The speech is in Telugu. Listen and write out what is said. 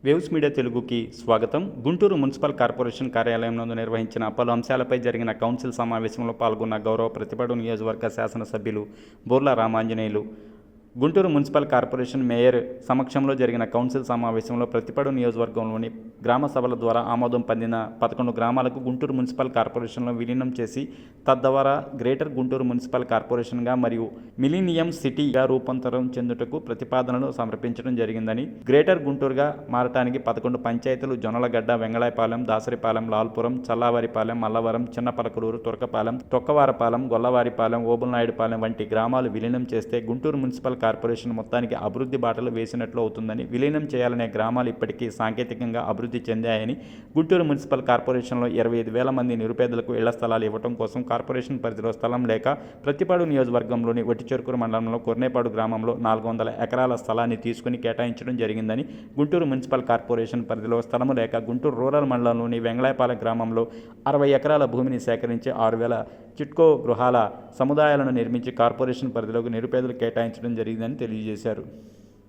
వేవ్స్ మీడియా తెలుగుకి స్వాగతం. గుంటూరు మున్సిపల్ కార్పొరేషన్ కార్యాలయంలో నిర్వహించిన పలు అంశాలపై జరిగిన కౌన్సిల్ సమావేశంలో పాల్గొన్న గౌరవ ప్రతిపాడు నియోజకవర్గ శాసనసభ్యులు Borla Ramanjaneyulu Guntur municipal corporation mayor సమక్షంలో జరిగిన కౌన్సిల్ సమావేశంలో ప్రతిపాడు నియోజకవర్గంలోని గ్రామ సభల ద్వారా ఆమోదం పొందిన 11 గ్రామాలకు గుంటూరు మున్సిపల్ కార్పొరేషన్లో విలీనం చేసి తద్వారా గ్రేటర్ గుంటూరు మున్సిపల్ కార్పొరేషన్గా మరియు మిలీనియం సిటీగా రూపాంతరం చెందుటకు ప్రతిపాదనలు సమర్పించడం జరిగిందని, గ్రేటర్ గుంటూరుగా మారటానికి 11 పంచాయతీలు జొన్నలగడ్డ, వెంగళాయపాలెం, దాసరిపాలెం, లాల్పురం, చల్లావారిపాలెం, మల్లవరం, చిన్నపలకలూరు, తురకపాలెం, తొక్కవారపాలెం, గొల్లవారిపాలెం, ఓబులనాయుడుపాలెం వంటి గ్రామాలు విలీనం చేస్తే గుంటూరు మున్సిపల్ కార్పొరేషన్ మొత్తానికి అభివృద్ధి బాటలు వేసినట్లు అవుతుందని, విలీనం చేయాలనే గ్రామాలు ఇప్పటికీ సాంకేతికంగా అభివృద్ధి చెందాయని, గుంటూరు మున్సిపల్ కార్పొరేషన్లో 25,000 మంది నిరుపేదలకు ఇళ్ల స్థలాలు ఇవ్వడం కోసం కార్పొరేషన్ పరిధిలో స్థలం లేక ప్రతిపాడు నియోజకవర్గంలోని వట్టిచెరుకూరు మండలంలో కొర్నేపాడు గ్రామంలో 400 ఎకరాల స్థలాన్ని తీసుకుని కేటాయించడం జరిగిందని, గుంటూరు మున్సిపల్ కార్పొరేషన్ పరిధిలో స్థలము లేక గుంటూరు రూరల్ మండలంలోని వెంగళాయపాలెం గ్రామంలో 60 ఎకరాల భూమిని సేకరించి 6,000 చిట్కో గృహాల సముదాయాలను నిర్మించి కార్పొరేషన్ పరిధిలోకి నిరుపేదలు కేటాయించడం జరిగిందని తెలియజేశారు.